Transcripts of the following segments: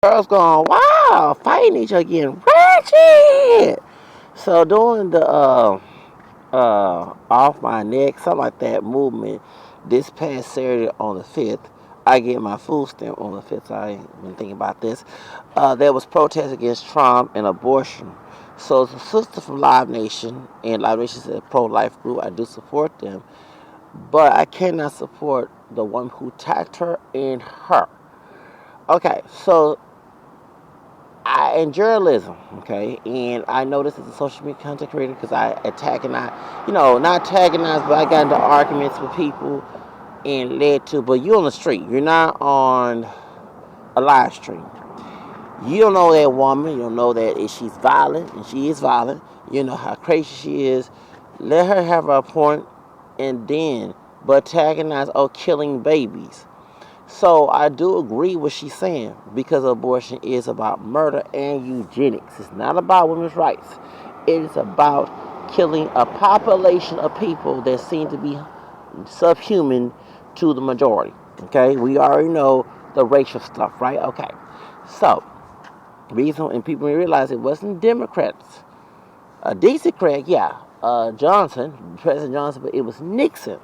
Girls going, wow, fighting each other again, ratchet. So doing the off my neck, something like that movement this past Saturday on the 5th. I get my food stamp on the 5th. So I ain't been thinking about this. There was protest against Trump and abortion. So the sister from Live Nation, and Live Nation is a pro-life group. I do support them, but I cannot support the one who attacked her and her. Okay, so in journalism, okay, and I know this as a social media content creator because I attack and not antagonize, but I got into arguments with people and led to, but you're on the street, you're not on a live stream. You don't know that woman, you don't know that if she's violent, and she is violent, you know how crazy she is. Let her have her point, and then, but antagonize or killing babies. So I do agree with what she's saying because abortion is about murder and eugenics. It's not about women's rights. It is about killing a population of people that seem to be subhuman to the majority. Okay, we already know the racial stuff, right? Okay, so reason and people realize it wasn't Democrats, a Democrat, yeah, Johnson, President Johnson, but it was Nixon.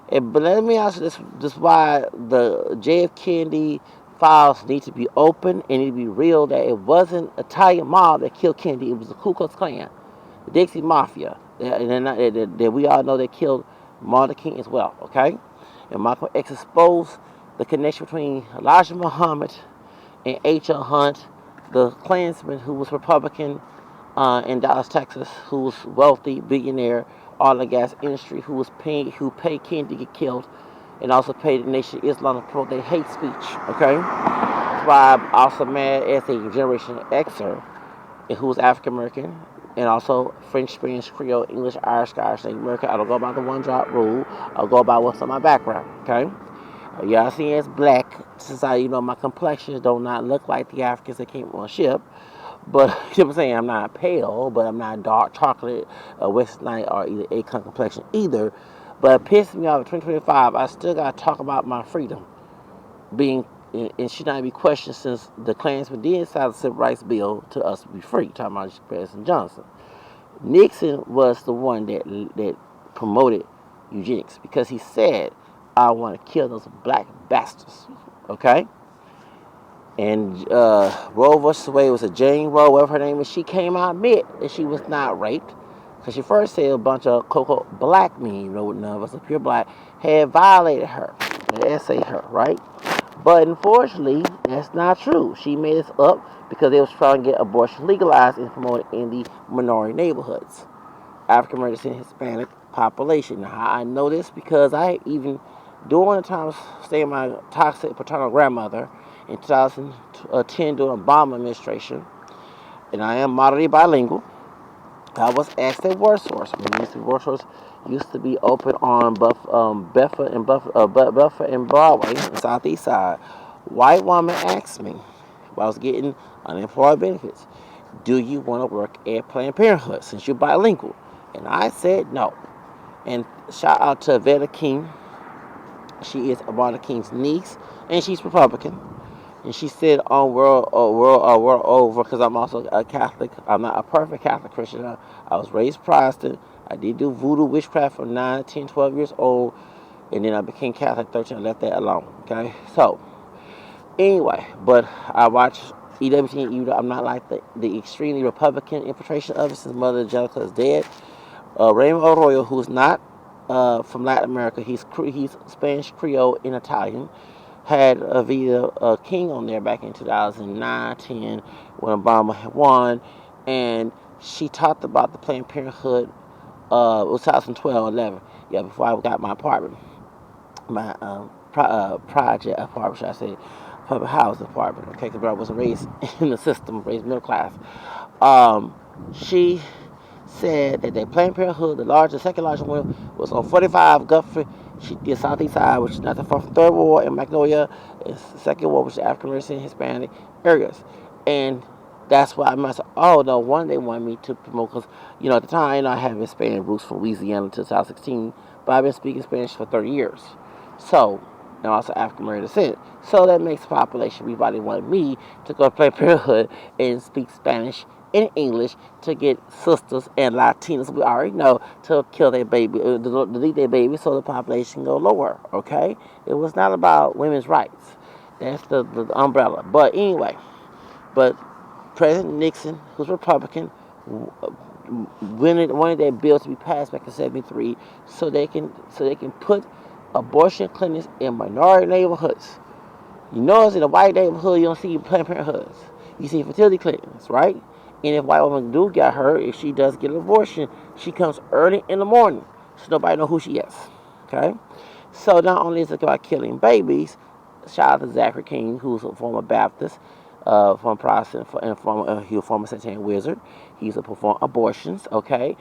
But let me ask you this why the JF Kennedy files need to be open and need to be real, that it wasn't Italian mob that killed Kennedy, it was the Ku Klux Klan, the Dixie Mafia, that we all know that killed Martin Luther King as well, okay? And Malcolm X exposed the connection between Elijah Muhammad and H.L. Hunt, the Klansman who was Republican in Dallas, Texas, who was wealthy, billionaire, oil and gas industry, who paid King to get killed, and also paid the Nation of Islam to promote their hate speech. Okay, that's why I'm also mad as a Generation Xer, who was African American, and also French, Spanish, Creole, English, Irish, Scottish, Native American. I don't go by the one drop rule. I'll go by what's on my background. Okay. Yeah, I see as black, since my complexion do not look like the Africans that came on a ship. But you know what I'm saying? I'm not pale, but I'm not dark chocolate, West Night, or either a complexion either. But it pissed me off in 2025. I still got to talk about my freedom being, and should not be questioned since the Klansmen did sign the Civil Rights Bill to us to be free. Talking about President Johnson. Nixon was the one that promoted eugenics because he said, I want to kill those black bastards. Okay? And Roe versus Wade was a Jane Roe, whatever her name is. She came out admit that she was not raped. Because she first said a bunch of Coco black men, none of us are pure black, had violated her. And essay her, right? But unfortunately, that's not true. She made this up because they was trying to get abortion legalized and promoted in the minority neighborhoods. African Americans and Hispanic population. Now, how I know this because I even during the time staying with my toxic paternal grandmother in 2010 during Obama administration, and I am moderately bilingual. I was asked at WordSource. WordSource used to be open on Bedford and Broadway, the Southeast Side. White woman asked me while I was getting unemployed benefits, "Do you want to work at Planned Parenthood since you're bilingual?" And I said no. And shout out to Veda King. She is Martin King's niece, and she's Republican. And she said on world over, because I'm also a Catholic. I'm not a perfect Catholic Christian. I was raised Protestant. I did do voodoo witchcraft from 9, 10, 12 years old, and then I became Catholic 13. I left that alone. Okay, so anyway, but I watch EWTN. I'm not like the extremely Republican infiltration of it since Mother Angelica is dead. Raymond Arroyo, who's not from Latin America, he's Spanish, Creole, and Italian, had a Vida King on there back in 2009, 10, when Obama had won, and she talked about the Planned Parenthood. It was 2012, 11. Yeah, before I got my apartment, my project apartment, should I say, public house apartment. Okay, because I wasn't raised in the system, raised middle class. She said that the Planned Parenthood, second largest one, was on 45 Guthrie. She did Southeast Side, which is not that far from Third Ward and Magnolia, and Second Ward, which is African American, Hispanic areas. And that's why I must. Oh no, one they wanted me to promote because at the time I had been Spanish roots from Louisiana until 2016, but I've been speaking Spanish for 30 years. So and also African American descent. So that makes the population. Everybody wanted me to go to Planned Parenthood and speak Spanish and English to get sisters and Latinas, we already know, to kill their baby, delete their baby so the population go lower, okay? It was not about women's rights. That's the umbrella. But anyway, but President Nixon, who's Republican, wanted that bill to be passed back in '73, so they can put abortion clinics in minority neighborhoods. You notice in a white neighborhood, you don't see Planned Parenthoods. You see fertility clinics, right? And if white woman do get hurt, if she does get an abortion, she comes early in the morning, so nobody know who she is. Okay? So not only is it about killing babies, shout out to Zachary King, who's a former Baptist, from Protestant, and he was a former Satanic wizard. He used to perform abortions. Okay,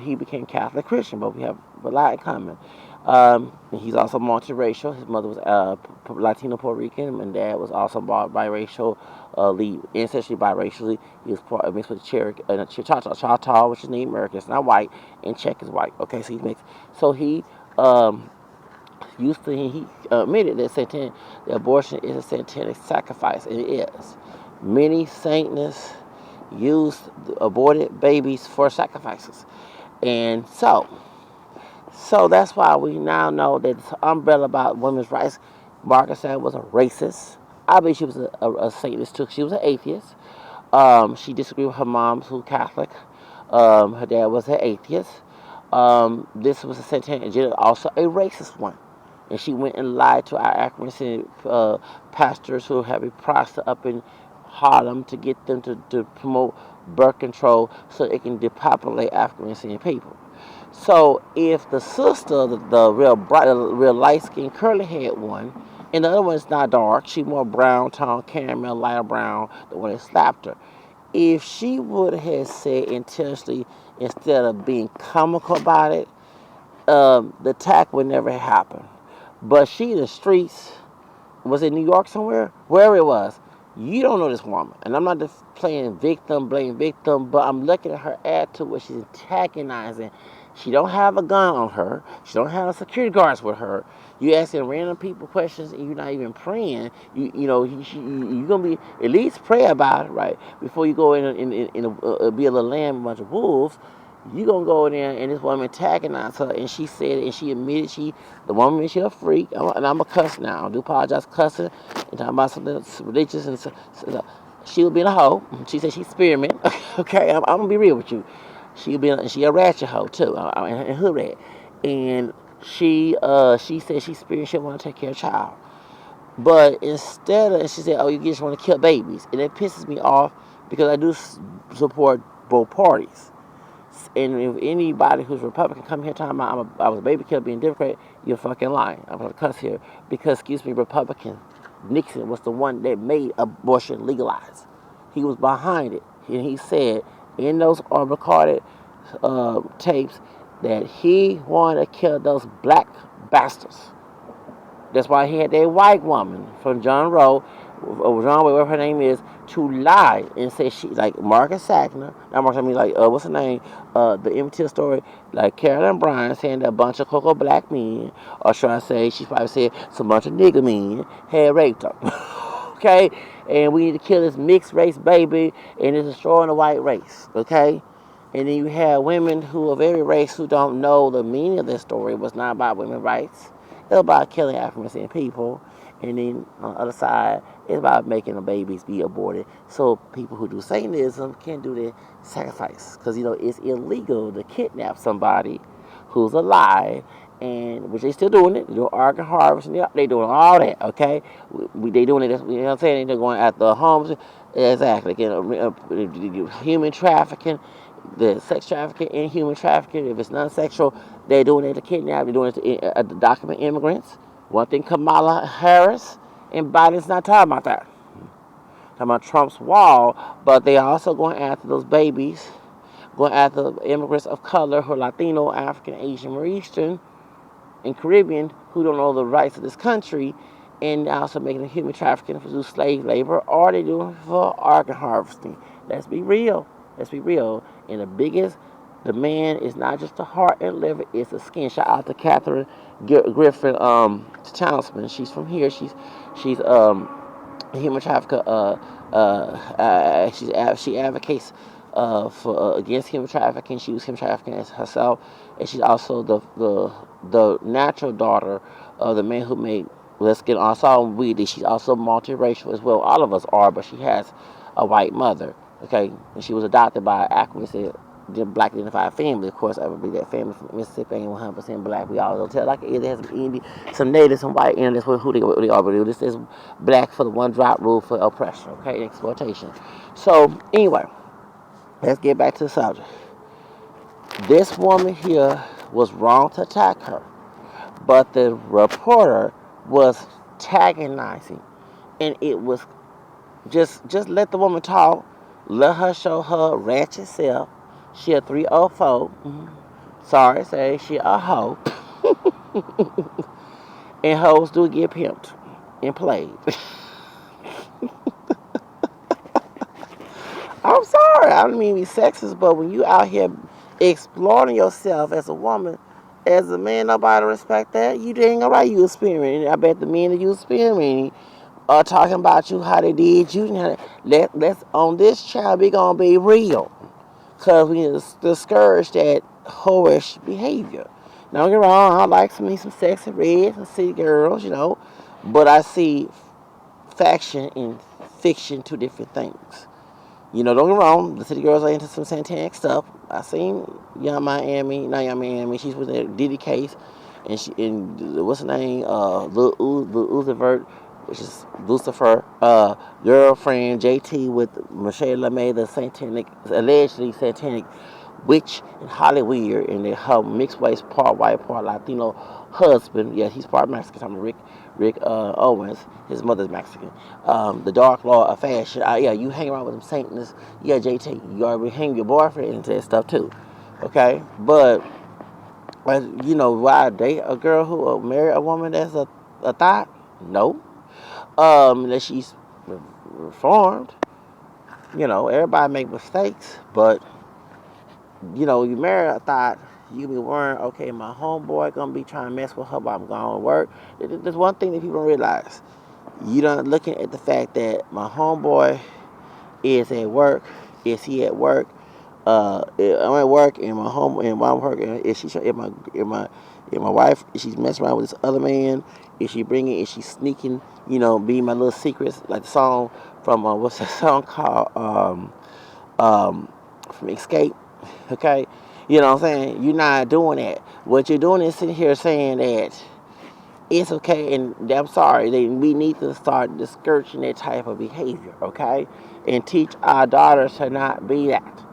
he became Catholic Christian, but we have a lot in common. He's also multiracial. His mother was Latino Puerto Rican, and dad was also biracial, ancestry biracially. He was mixed with Cherokee, Choctaw, which is Native American. It's not white, and Czech is white. Okay, so he mixed. So he he admitted that abortion is a satanic sacrifice, and it is. Many Satanists use aborted babies for sacrifices, and so that's why we now know that this umbrella about women's rights. Margaret Sanger was a racist. I believe she was a Satanist too. She was an atheist. She disagreed with her mom, who's Catholic. Her dad was an atheist. This was a satanic agenda, also a racist one. And she went and lied to our African pastors who have a process up in Harlem to get them to promote birth control so it can depopulate African people. So if the sister, the real bright, real light skinned curly haired one, and the other one is not dark, she more brown tone, caramel, lighter brown, the one that slapped her. If she would have said intentionally instead of being comical about it, the attack would never happen. But she in the streets, was it New York somewhere? Wherever it was. You don't know this woman. And I'm not just playing victim, blame victim, but I'm looking at her attitude where she's antagonizing. She don't have a gun on her. She don't have security guards with her. You asking random people questions and you're not even praying. You're gonna be at least pray about it, right? Before you go be a little lamb, a bunch of wolves. You gonna go in there and this woman antagonized her, and she said, and she admitted the woman she a freak, and I'm a cuss now. I do apologize cussing and talking about something religious, and so she was being a hoe. She said she's spearmint. Okay, I'm gonna be real with you. She a ratchet hoe too, and HOODRAT, and she said she's spearmint. She want to take care of a child, but she said, oh, you just want to kill babies, and it pisses me off because I do support both parties. And if anybody who's Republican come here talking about I was a baby killer being Democrat, you're fucking lying. I'm going to cuss here. Because, excuse me, Republican Nixon was the one that made abortion legalized. He was behind it. And he said in those recorded tapes that he wanted to kill those black bastards. That's why he had that white woman from John Rowe, whatever her name is, to lie and say she, like Margaret Sanger, not Margaret, I mean like, what's her name, the MTL story, like Carolyn Bryan saying that a bunch of cocoa black men, or should I say, she probably said some bunch of nigger men had raped her. Okay? And we need to kill this mixed race baby, and it's destroying the white race. Okay? And then you have women who of every race who don't know the meaning of this story. It was not about women's rights. It's about killing African people. And then on the other side, it's about making the babies be aborted so people who do Satanism can do their sacrifice. Because, it's illegal to kidnap somebody who's alive, and which they still doing it. They're doing organ harvesting. They doing all that, okay? They doing it, you know what I'm saying? They're going at the homes. Exactly. Human trafficking, the sex trafficking and human trafficking. If it's non-sexual, they're doing it to kidnap. They're doing it to document immigrants. One thing Kamala Harris and Biden's not talking about that. Talking about Trump's wall, but they are also going after those babies, going after immigrants of color who are Latino, African, Asian, Middle Eastern, and Caribbean who don't know the rights of this country, and also making human trafficking for slave labor, or they doing it for organ harvesting. Let's be real. Let's be real. And the biggest The man is not just the heart and liver; it's the skin. Shout out to Catherine Griffin, Townsend. She's from here. She's a human trafficker. She advocates for against human trafficking. She was human trafficking as herself, and she's also the natural daughter of the man who made. Let's get on. Saw Weedy. She's also multiracial as well. All of us are, but she has a white mother. Okay, and she was adopted by Aquis, the black identified family. Of course, I would be that family from Mississippi ain't 100% black. We all don't tell. Like it either has some Indian, some native, some white, and that's who they are. But this is black for the one drop rule for oppression. Okay, exploitation. So anyway, let's get back to the subject. This woman here was wrong to attack her, but the reporter was antagonizing, and it was just let the woman talk, let her show her ratchet self. She a 304. Sorry, say she a hoe. And hoes do get pimped and played. I'm sorry, I don't mean to be sexist, but when you out here exploring yourself as a woman, as a man, nobody respect that. You ain't alright. You experimenting. I bet the men that you experimenting are talking about you how they did you. Let's on this channel we gonna be real, cause we need to discourage that whorish behavior. Now don't get wrong, I like some sexy reds and city girls, but I see faction and fiction, two different things. Don't get me wrong, the city girls are into some satanic stuff. I seen not Young Miami, she's with the Diddy case, and what's her name, Lil Uzi which is Lucifer, girlfriend JT with Michelle LeMay, the allegedly satanic witch in Hollywood, and her mixed race, part white, part Latino husband. Yeah, he's part Mexican. I'm Rick Owens. His mother's Mexican. The Dark Law of Fashion. Yeah, you hang around with them Satanists. Yeah, JT, you already hang your boyfriend into that stuff too. Okay, but why date a girl who marry a woman that's a thought? No. That she's reformed. Everybody make mistakes, but you marry a thought, you be worrying, okay, my homeboy gonna be trying to mess with her while I'm going to work. There's one thing that people don't realize. You don't looking at the fact that my homeboy is at work. Is he at work? I'm at work, and my home, and while I'm working, if my wife, is she messing around with this other man? Is she sneaking? Be my little secrets, like the song from what's that song called? From Escape. Okay, you know what I'm saying? You're not doing that. What you're doing is sitting here saying that it's okay, and I'm sorry. We need to start discouraging that type of behavior, okay, and teach our daughters to not be that.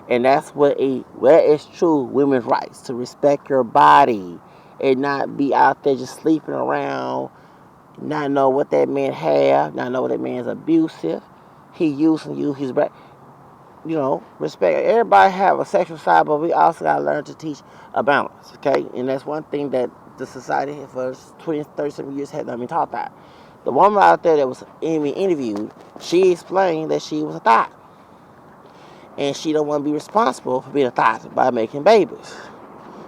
And that's where it's true women's rights, to respect your body and not be out there just sleeping around, not know what that man have, not know what that man's abusive. He using you. He's respect. Everybody have a sexual side, but we also got to learn to teach a balance, okay? And that's one thing that the society for 20, 30 some years had not been taught that. The woman out there that was interviewed, she explained that she was a thought. And she don't want to be responsible for being a thought by making babies.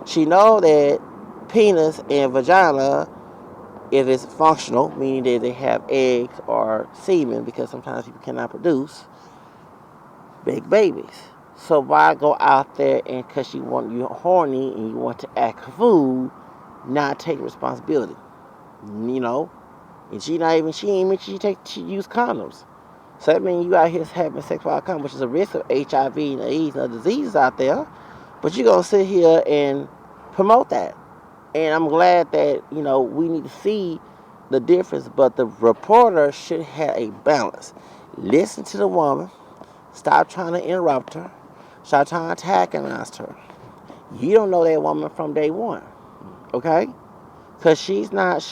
She know that penis and vagina, if it's functional, meaning that they have eggs or semen, because sometimes people cannot produce big babies. So why go out there and because you're horny and you want to act a fool, not take responsibility? And she ain't mentioned she use condoms. So that means you out here having sex without condoms, which is a risk of HIV and AIDS and other diseases out there. But you're gonna sit here and promote that. And I'm glad that we need to see the difference. But the reporter should have a balance. Listen to the woman. Stop trying to interrupt her. Stop trying to antagonize her. You don't know that woman from day one, okay? Because she's not,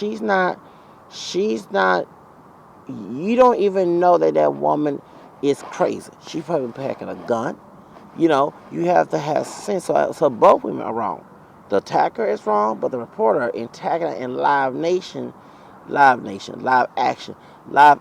you don't even know that woman is crazy. She's probably packing a gun. You have to have sense. So both women are wrong. The attacker is wrong, but the reporter antagonizing in live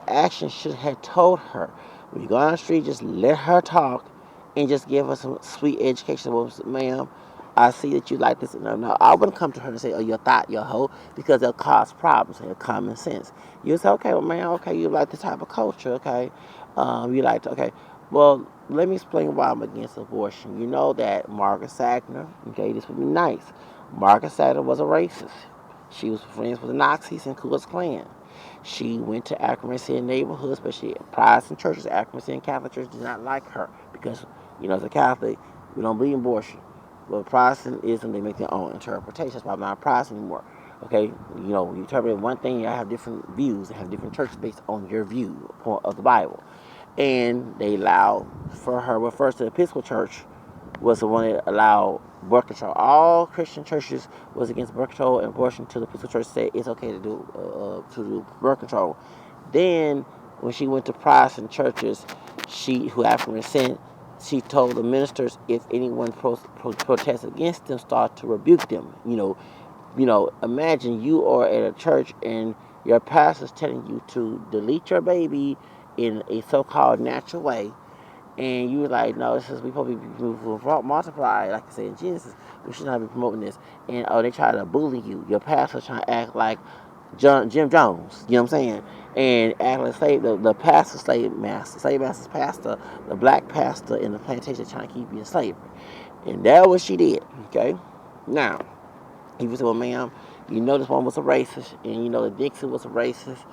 action should have told her, when you go on the street, just let her talk and just give her some sweet education. Well, ma'am, I see that you like this. No, I wouldn't come to her and say, oh, you're a thought, you're a hoe, because they'll cause problems. They're common sense. You say, okay, well, man, okay, you like this type of culture, okay? You like to, okay. Well, let me explain why I'm against abortion. You know that Margaret Sanger, okay, this would be nice. Margaret Sanger was a racist. She was friends with the Nazis and Ku Klux Klan. She went to African neighborhoods, especially Protestant churches. African Catholic churches did not like her because, as a Catholic, we don't believe in abortion. But Protestantism, they make their own interpretation. That's why I'm not a Protestant anymore. Okay, you interpret one thing, you have different views, they have different churches based on your view of the Bible. And they allowed for her, well, first the Episcopal Church was the one that allowed birth control. All Christian churches was against birth control and abortion until the Episcopal Church said it's okay to do birth control. Then, when she went to Protestant churches, who African descent, she told the ministers if anyone protests against them, start to rebuke them. Imagine you are at a church and your pastor's telling you to delete your baby in a so-called natural way, and you were like, no, this is we probably multiply, like I say in Genesis. We should not be promoting this. And they try to bully you. Your pastor trying to act like Jim Jones. You know what I'm saying? And act like the pastor, slave master's pastor, the black pastor in the plantation trying to keep you in slavery. And that's what she did. Okay. Now, he was well, ma'am, this one was a racist, and the Dixon was a racist.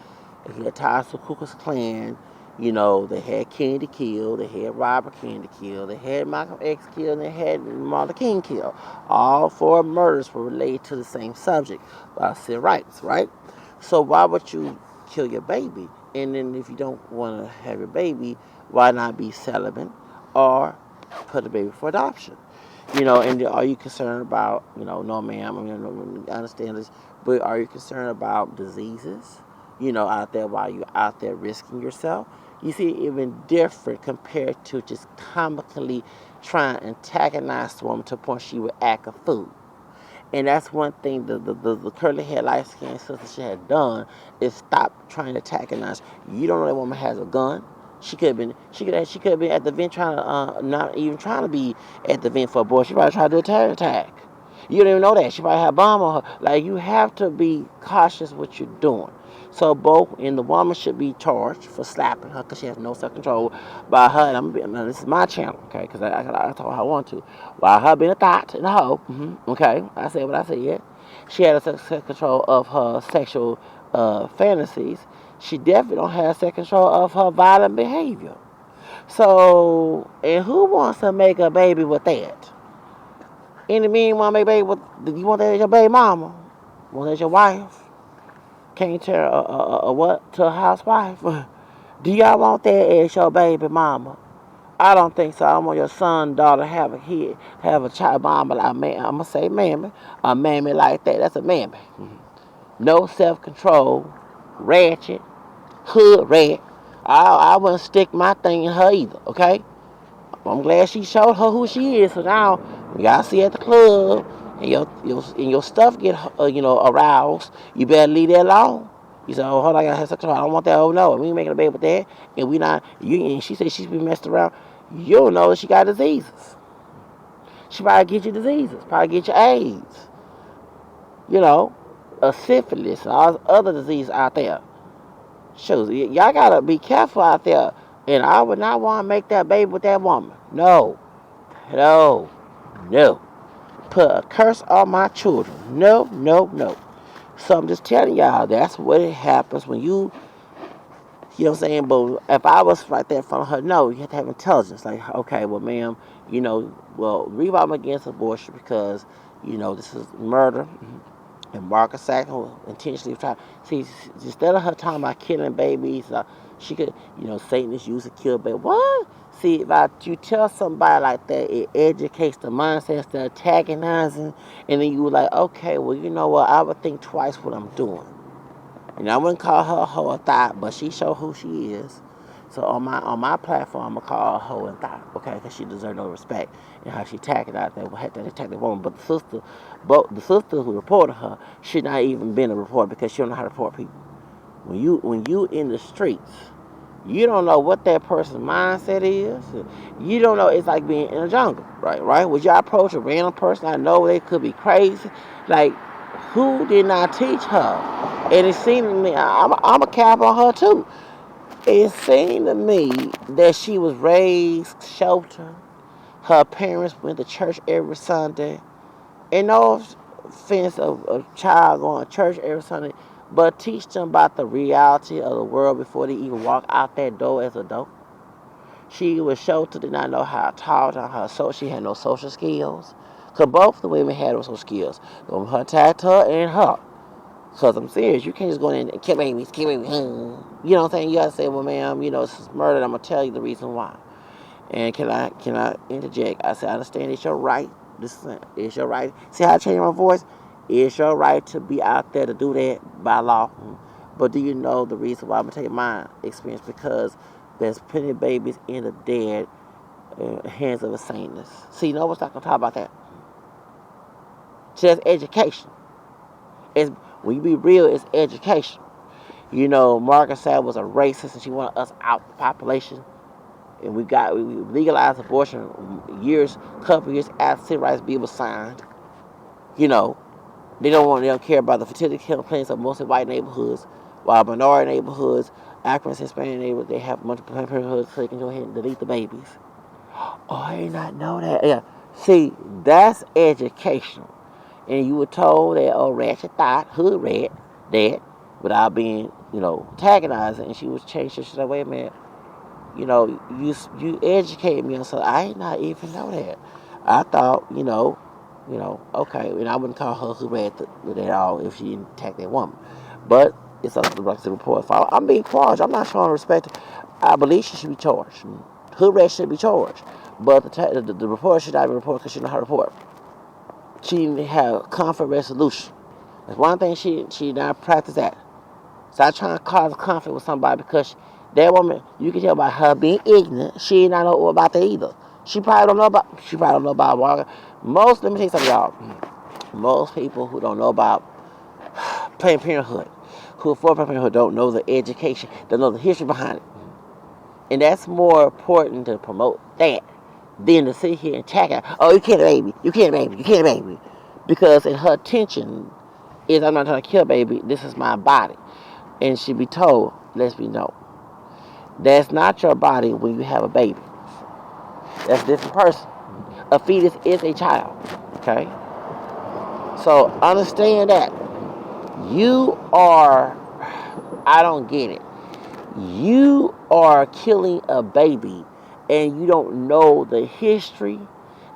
And he had ties to the Ku Klux Klan. They had Kennedy killed, they had Robert Kennedy killed, they had Malcolm X killed, and they had Martin Luther King killed. All 4 murders were related to the same subject by sRights, right? So why would you kill your baby? And then if you don't want to have your baby, why not be celibate or put a baby for adoption? And are you concerned about, no ma'am, I understand this, but are you concerned about diseases, out there while you're out there risking yourself? You see, even different compared to just comically trying to antagonize the woman to the point she would act a fool. And that's one thing the curly haired light skinned sister she had done is stop trying to antagonize. You don't know that woman has a gun. She could have been at the event trying to not even trying to be at the event for abortion. She probably tried to do a terror attack. You don't even know that. She probably had a bomb on her. Like, you have to be cautious what you're doing. So the woman should be charged for slapping her because she has no self-control by her. And this is my channel, okay? Because I talk how I want to. While her being a thought and a hoe, okay? I said what I said. She had a self-control of her sexual fantasies. She definitely don't have self-control of her violent behavior. So, and who wants to make a baby with that? Any man want to make a baby with? Do you want that as your baby mama? Want that as your wife? Can't tell what to a housewife? Do y'all want that as your baby mama? I don't think so. I don't want your son, daughter have a kid, have a child mama like man. I'm gonna say mammy, a mammy like that. That's a mammy. No self-control, ratchet, hood rat. I wouldn't stick my thing in her either. Okay. I'm glad she showed her who she is. So now, when y'all see at the club and your stuff get aroused, you better leave that alone. You say, oh, hold on, I gotta have sex. I don't want that. Oh no, we ain't making a baby with that. And we not. And she said she's been messed around. You don't know that she got diseases. She probably get you diseases. Probably get you AIDS. A syphilis, and all other diseases out there. Shoot, y'all gotta be careful out there. And I would not want to make that baby with that woman. No. No. No. Put a curse on my children. No, no, no. So I'm just telling y'all, that's what it happens when you know what I'm saying? But if I was right there in front of her, no, you have to have intelligence. Like, okay, well, ma'am, the reason I'm against abortion because, this is murder. And Margaret Sanger intentionally tried. See, instead of her talking about killing babies, she could, Satan is used to kill babies. What? See, if you tell somebody like that, it educates the mindset instead of antagonizing. And then you were like, okay, well, you know what? I would think twice what I'm doing. I wouldn't call her a hoe or thought, but she showed who she is. So on my platform, I'm gonna call her a hoe and thought, okay, because she deserves no respect and how she attacked out there, had to attack the woman. But the sister who reported her should not even been a reporter because she don't know how to report people. When you in the streets, You don't know what that person's mindset is. You don't know. It's like being in a jungle, right? Right? Would you approach a random person? I know they could be crazy. Like, who did not teach her? And it seemed to me, I'm a cap on her too. It seemed to me that she was raised sheltered. Her parents went to church every Sunday. And no offense of a child going to church every Sunday, but teach them about the reality of the world before they even walk out that door as an adult. She was sheltered, did not know how to talk to her, so she had no social skills. Because both the women had social skills. Her attacked her and her. Because I'm serious, you can't just go in and kill babies, kill babies. You know what I'm saying? You gotta say, well, ma'am, this is murder. I'm gonna tell you the reason why. And can I interject? I said, I understand it's your right. It's your right. See how I changed my voice? It's your right to be out there to do that by law. But do you know the reason why? I'm gonna tell you my experience, because there's plenty of babies in the dead hands of a saintess. See, no one's not gonna talk about that. Just education. It's when you be real, it's education. Margaret Sanger was a racist, and she wanted us out the population. And we legalized abortion couple years after sRights bill was signed. They don't care about the fertility clinics of mostly white neighborhoods, while minority neighborhoods, African Hispanic neighborhoods, they have multiple neighborhoods, so they can go ahead and delete the babies. Oh, I did not know that. Yeah, see, that's educational. And you were told that ratchet thought, hood rat, that, without being, antagonizing, and she was changed. She said, wait a minute. You educated me on something. I did not even know that. I thought, okay, and I wouldn't call her who read at all if she didn't attack that woman. But it's up to the rest of the report. I'm being charged. I'm not showing respect. I believe she should be charged. Hood rat should be charged. But the report should not be reported because she didn't know how to report. She didn't have conflict resolution. That's one thing she did not practice that. Stop trying to cause conflict with somebody, because that woman, you can tell by her being ignorant, she did not know about that either. She probably don't know about walking. Let me tell you something, y'all. Most people who don't know about Planned Parenthood, who are for Planned Parenthood, don't know the education, don't know the history behind it. And that's more important to promote that than to sit here and check out, oh, you can't baby, you can't baby, you can't baby. Because in her intention is, I'm not trying to kill baby, this is my body. And she be told, let's be known, that's not your body when you have a baby. That's a different person. A fetus is a child. Okay? So understand that. I don't get it. You are killing a baby and you don't know the history,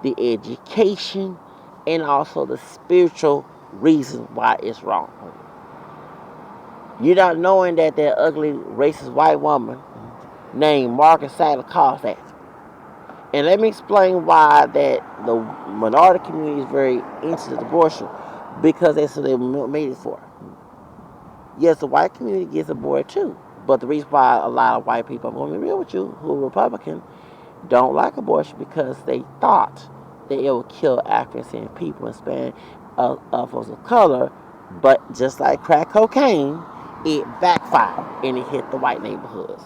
the education, and also the spiritual reason why it's wrong. You're not knowing that ugly, racist white woman named Margaret Sanger caused that. And let me explain why that the minority community is very interested in abortion, because that's what they made it for. Yes, the white community gets aborted too, but the reason why a lot of white people, I'm going to be real with you, who are Republican, don't like abortion because they thought that it would kill African people and Hispanic folks of color, but just like crack cocaine, it backfired and it hit the white neighborhoods.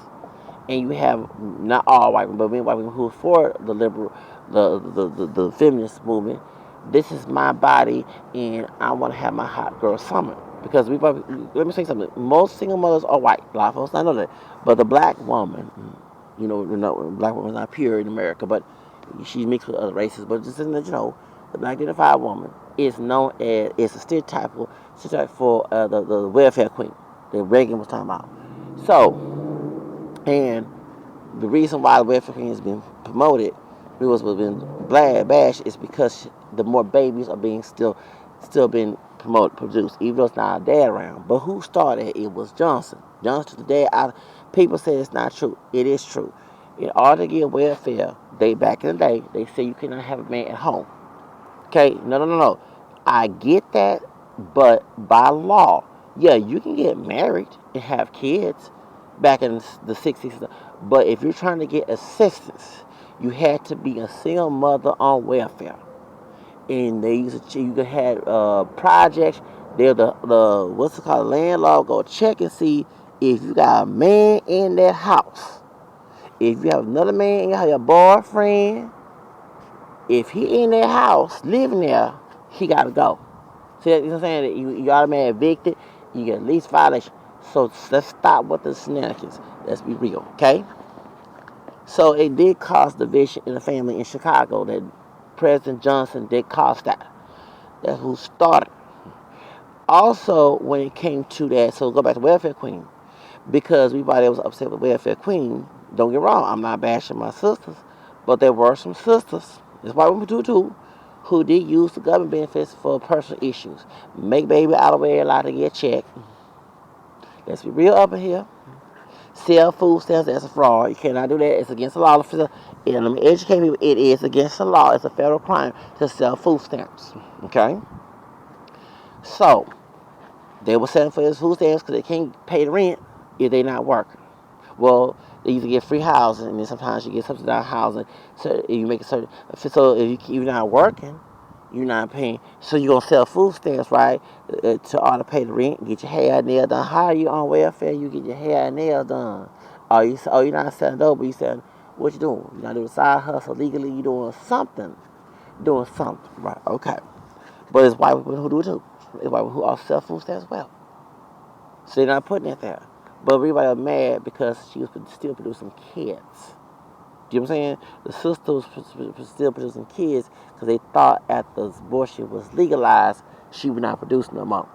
And you have not all white women, but many white women who are for the liberal, the feminist movement. This is my body, and I want to have my hot girl summer. Because let me say something. Most single mothers are white. A lot of folks, I know that. But the black woman, black woman is not pure in America, but she's mixed with other races. But just the black identified woman is known as, it's a stereotype for the welfare queen that Reagan was talking about. So. And the reason why the welfare queen has been promoted, it was been bashed, is because the more babies are being still being produced, even though it's not a dad around. But who started it? It was Johnson. Johnson took the dad. People say it's not true. It is true. In order to get welfare, back in the day, they say you cannot have a man at home. Okay? No. I get that, but by law, yeah, you can get married and have kids back in the 60s. But if you're trying to get assistance, you had to be a single mother on welfare. And you could have projects. They're the what's it called, landlord go check and see If you got a man in that house, if you have another man in your boyfriend, if he in that house living there, he gotta go. See, you know what I'm saying? That you automatically evicted, you get at least violation. So let's stop with the shenanigans. Let's be real, okay? So it did cause division in the family in Chicago. That President Johnson did cause that. That's who started. Also, when it came to that, so go back to welfare queen, because everybody was upset with welfare queen. Don't get wrong, I'm not bashing my sisters, but there were some sisters, that's why we do too, who did use the government benefits for personal issues. Make baby out of wedlock to get checked. Let's be real up in here. Sell food stamps, that's a fraud. You cannot do that. It's against the law. And let me educate people. It is against the law. It's a federal crime to sell food stamps. Okay? So, they were selling for his food stamps because they can't pay the rent if they not working. Well, they either get free housing, and then sometimes you get subsidized housing. So you make a certain. So if you're not working, you're not paying. So you're gonna sell food stamps, right? To auto pay the rent, get your hair and nails done. How are you on welfare? You get your hair and nails done. You're not selling dope, but you selling what you doing? You're not doing side hustle legally. You doing something. Doing something, right? Okay. But it's white women who do it too. It's white women who also sell food stamps as well. So they're not putting it there. But everybody was mad because she was still producing kids. Do you know what I'm saying? The sister was still producing kids because they thought after abortion was legalized, she would not produce no more.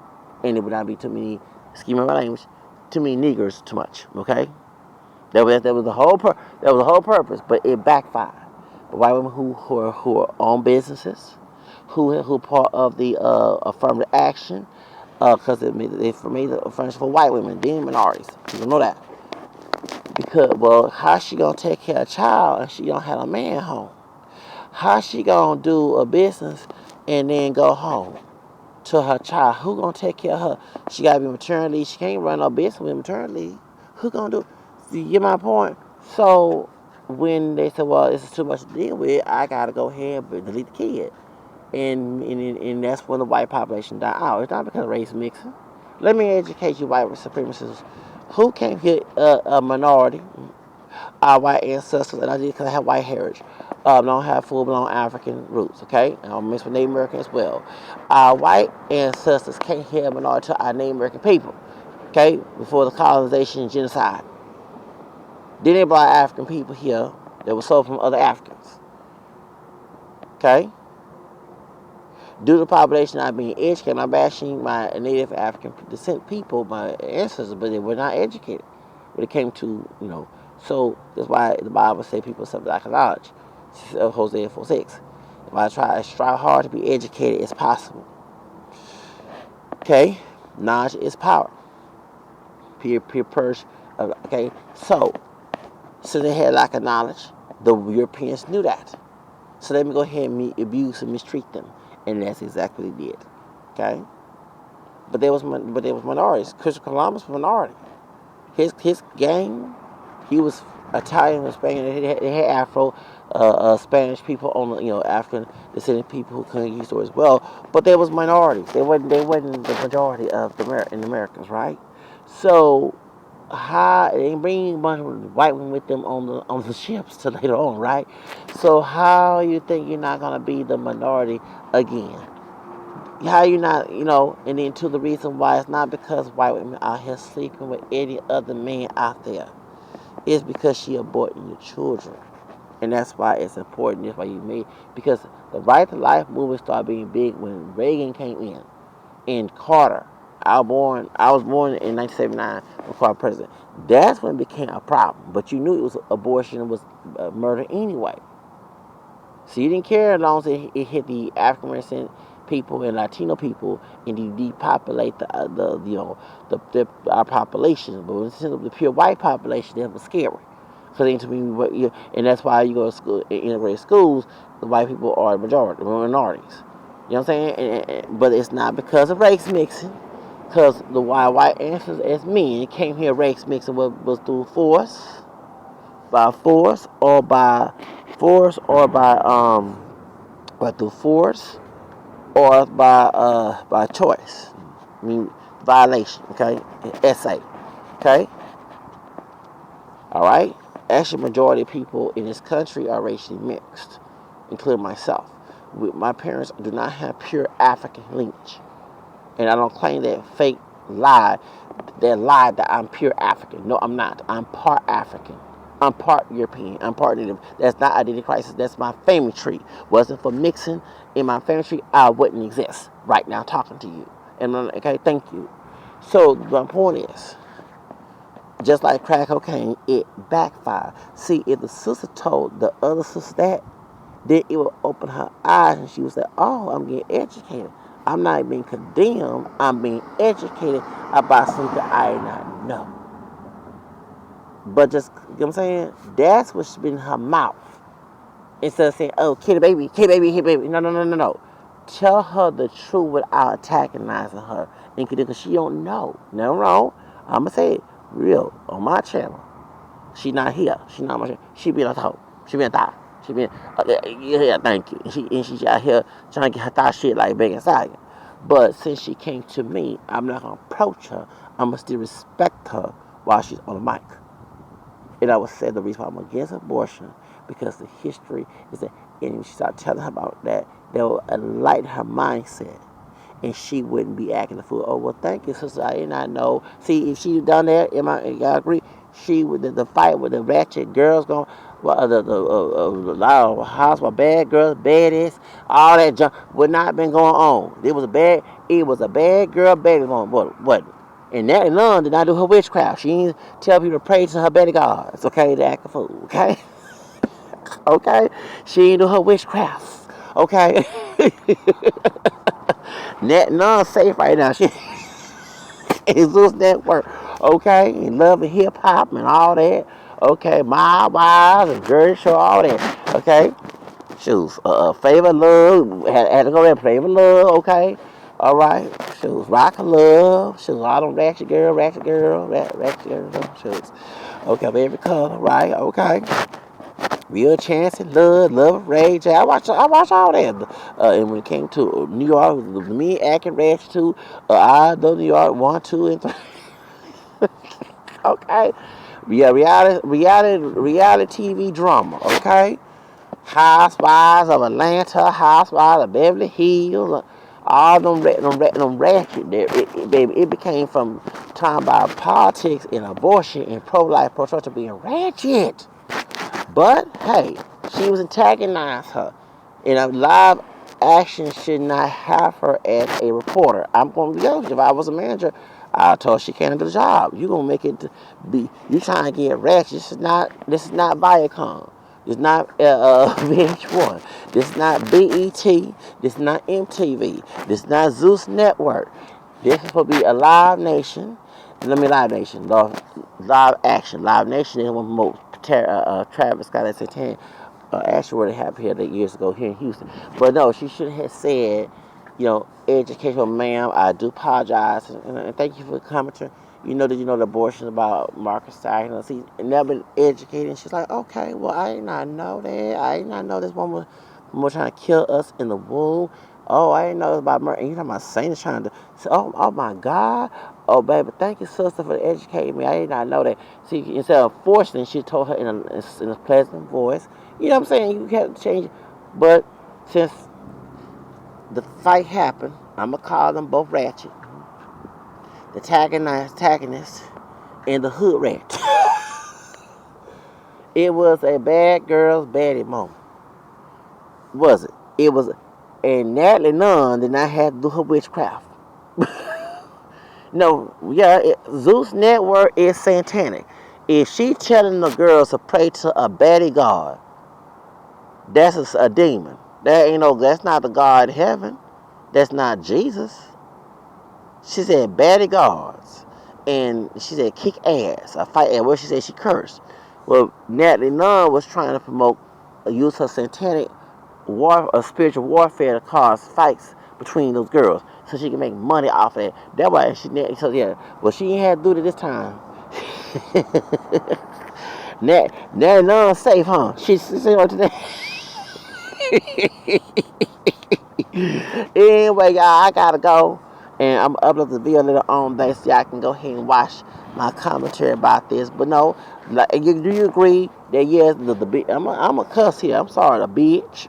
And it would not be too many, excuse my language, too many niggers too much, okay? That was the whole purpose, but it backfired. The white women who are own businesses, who part of the affirmative action, because it made the affirmative for white women, then minorities. You don't know that. Because, well, how she gonna take care of a child and she don't have a man home? How she gonna do a business and then go home to her child? Who gonna take care of her? She gotta be maternity leave. She can't run no business with maternity leave. Who gonna do? You get my point? So when they said, well, this is too much to deal with, I gotta go ahead and delete the kid. And that's when the white population died out. It's not because of race mixing. Let me educate you, white supremacists. Who came here a minority? Our white ancestors, and I did because I have white heritage. I don't have full-blown African roots, okay? And I'm mixed with Native American as well. Our white ancestors came here a minority to our Native American people, okay? Before the colonization and genocide. Then they brought African people here that were sold from other Africans, okay? Due to the population not being educated, I'm not bashing my Native African descent people, my ancestors, but they were not educated when it came to, So that's why the Bible says people suffer lack of knowledge. Hosea 4:6. If I strive hard to be educated as possible. Okay? Knowledge is power. Peer purge. Okay? So they had lack of knowledge. The Europeans knew that. So let me go ahead and abuse and mistreat them. And that's exactly what they did. Okay? But there was minorities. Christopher Columbus was a minority. His gang, he was Italian and Spanish. They had Afro, Spanish people on African descendant people who couldn't use it as well. But there was minorities. They wasn't the majority of the Americans, right? So how they bring a bunch of white women with them on the ships to later on, right? So how you think you're not gonna be the minority again? How you not, and then to the reason why it's not because white women out here sleeping with any other man out there. It's because she aborting your children. And that's why it's important. That's why you made, because the right to life movement started being big when Reagan came in. And Carter. I was born in 1979 when Carter was president. That's when it became a problem. But you knew it was abortion was murder anyway. So you didn't care as long as it hit the African American people and Latino people, and you depopulate our population. But when it's the pure white population, that was scary. Because and that's why you go to school, in integrated schools, the white people are minorities. You know what I'm saying? But it's not because of race mixing. Because the white ancestors as men came here race mixing was through by force or by through force or by choice. I mean violation, okay? Essay. Okay? All right? Actually, majority of people in this country are racially mixed, including myself. My parents do not have pure African lineage. And I don't claim that fake lie, that I'm pure African. No, I'm not. I'm part African. I'm part European. I'm part Native. That's not identity crisis. That's my family tree. Wasn't for mixing in my family tree, I wouldn't exist right now talking to you. And okay, thank you. So my point is, just like crack cocaine, it backfired. See, if the sister told the other sister that, then it would open her eyes and she would say, oh, I'm getting educated. I'm not being condemned. I'm being educated about something I did not know. But just, you know what I'm saying? That's what's been in her mouth. Instead of saying, oh, kitty baby, kitty baby, kitty baby. No, no, no, no, no. Tell her the truth without antagonizing her. Because she don't know. No wrong. I'm going to say it real on my channel. She not here. She not my channel. She been a talk. She been a thought. She been, yeah, thank you. And she out here trying to get her thought shit like Megan Stallion. But since she came to me, I'm not going to approach her. I'm going to still respect her while she's on the mic. And I would say the reason why I'm against abortion, because the history is that, and when she started telling her about that, that will enlighten her mindset. And she wouldn't be acting the fool. Oh, well, thank you, sister. I did not know. See, if she done that, y'all agree? She would, the fight with the ratchet girls going, well, the house with bad girls, baddies, all that junk would not have been going on. It was a bad girl, baby mom. What? And that nun did not do her witchcraft. She didn't tell people to pray to her Baddie gods, okay, to act a fool, okay? Okay? She didn't do her witchcraft, okay? That nun safe right now. She is Zeus Network, okay? And love and hip hop and all that, okay? My Wives and Jersey Show, all that, okay? Shoes, Favor Love, had to go there, Favor Love, okay? All right, shoes, Rock of Love, shoes, all them ratchet girl, shoes. Okay, of every color, right? Okay. Real Chance and Love, Rage. I watch all that. And when it came to New York, me acting ratchet too. I know New York 1, 2, and 3. Okay. Yeah, reality TV drama. Okay. Housewives of Atlanta, Housewives of Beverly Hills, all them ratchet there. Baby, it became from talking about politics and abortion and pro-life, pro-choice to being ratchet. But hey, she was antagonizing her. And a live action should not have her as a reporter. I'm going to be honest. If I was a manager, I told her she can't do the job. You're going to make it be. You trying to get ratchet. This is not Viacom. This is not VH1. This is not BET. This is not MTV. This is not Zeus Network. This is supposed to be a Live Nation. Live Nation. Live Action. Live Nation is one of the most Travis Scott and Santana actually would have happened here years ago here in Houston. But no, she should have said, educational ma'am, I do apologize and thank you for commenting. You know the abortion about Marcus Stein. See, never been educated. And she's like, okay, well, I did not know that. I did not know this woman was trying to kill us in the womb. Oh, I didn't know it was about murder. And you're talking about Saints trying to say, oh my God. Oh, baby, thank you, sister, for educating me. I did not know that. See, instead of forcing it, she told her in a pleasant voice. You know what I'm saying? You have to change it. But since the fight happened, I'm going to call them both ratchet. The antagonist and the hood rat. It was a bad girl's baddie moment. Was it? It was. And Natalie Nunn did not have to do her witchcraft. No, yeah, Zeus Network is satanic. If she telling the girls to pray to a baddie god, that's a demon. That's not the God in heaven. That's not Jesus. She said baddie gods. And she said kick ass. A fight ass. Well, she said she cursed. Well, Natalie Nunn was trying to promote, use her satanic spiritual warfare to cause fights between those girls, so she can make money off of it. That's why well, she ain't had to do it this time. Natalie Nunn safe, huh? She's what today. Anyway, y'all, I gotta go. And I'm gonna upload the video later on, so y'all can go ahead and watch my commentary about this. But no, like, do you agree that yes, I'm a cuss here. I'm sorry, the bitch.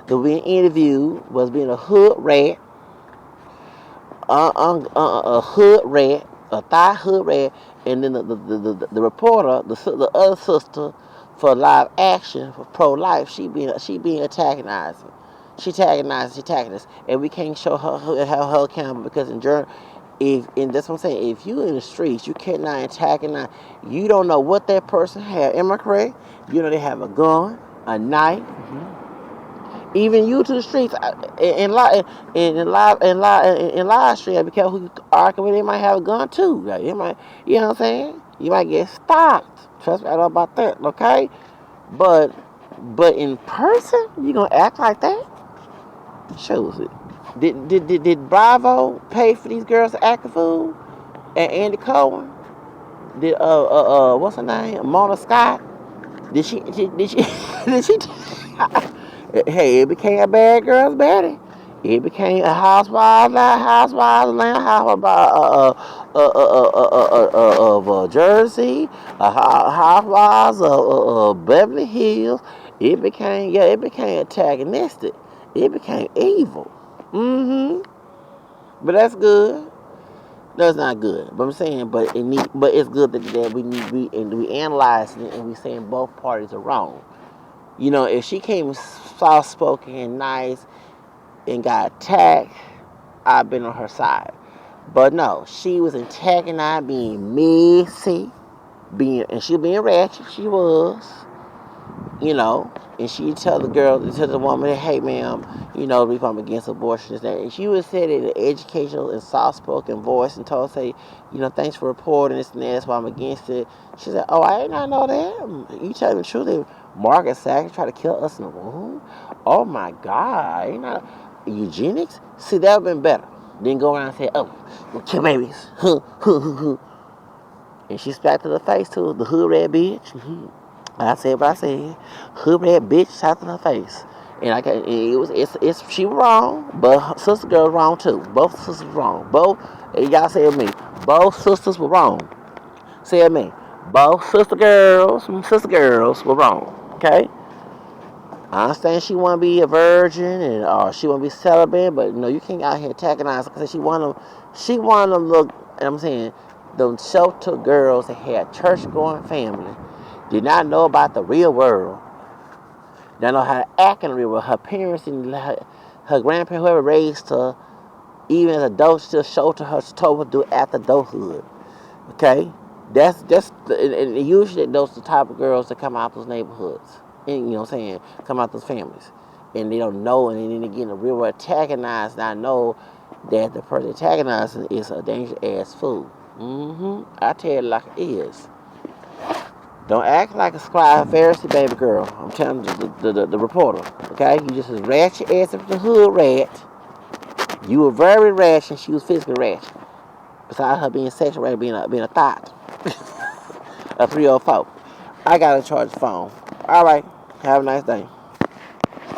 The being interviewed was being a hood rat, a hood rat, a thigh hood rat, and then the reporter, the other sister for live action for pro life, she being antagonizing. She tagging us, and we can't show her accountable because in journal, if and that's what I'm saying. If you in the streets, you cannot antagonize. You don't know what that person had. Am I correct? You know they have a gun, a knife. Even you to the streets in live stream. Be careful who you argue with. They might have a gun too. Like, it might, you know what I'm saying? You might get stopped. Trust me, I know about that. Okay, but in person, you gonna act like that? Shows it. Did Bravo pay for these girls to act a fool? And Andy Cohen? Did what's her name? Mona Scott? Did she did she hey, it became a bad girl's Baddie. It became a housewives, Atlanta of Jersey, a housewives of Beverly Hills. It became antagonistic. It became evil. But that's good. That's not good. But I'm saying, but it's good that we analyze it and we saying both parties are wrong. You know, if she came soft spoken and nice and got attacked, I've been on her side. But no, she was antagonized, being messy, and she being ratchet. She was, you know, and she tell the woman, hey ma'am, you know, if I'm against abortion, and she would say it in an educational and soft spoken voice and told, say, you know, thanks for reporting this and that, that's why I'm against it. She said, oh, I did not know that. You tell me the truth, that Margaret Sanger tried to kill us in the womb? Oh my God, you know, eugenics? See, that would have been better. Then go around and say, oh, we'll kill babies. And she spat to the face too, the hood red bitch. I said what I said. Hood red bitch slapped in her face. And she was wrong, but her sister girl was wrong too. Both sisters were wrong. Y'all said me. Both sisters were wrong. Said me. Both sister girls were wrong. Okay? I understand she want to be a virgin and or she want to be celibate, but you can't out here antagonize her because she want them look. And I'm saying, those shelter girls that had church going family did not know about the real world. They don't know how to act in the real world. Her parents and her grandparents, whoever raised her, even as adults, still shelter her, told her to do after adulthood. Okay, and usually those are the type of girls that come out those neighborhoods, and you know what I'm saying, come out those families, and they don't know, and then they get in the real world antagonized. And I know that the person antagonizing is a dangerous ass fool. I tell you like it is. Don't act like a scribe Pharisee baby girl. I'm telling you, the reporter. Okay, you just as ratchet as the hood rat. You were very ratchet, and she was physically ratchet. Besides her being sexual, being a thought. A 304. I gotta charge the phone. All right. Have a nice day.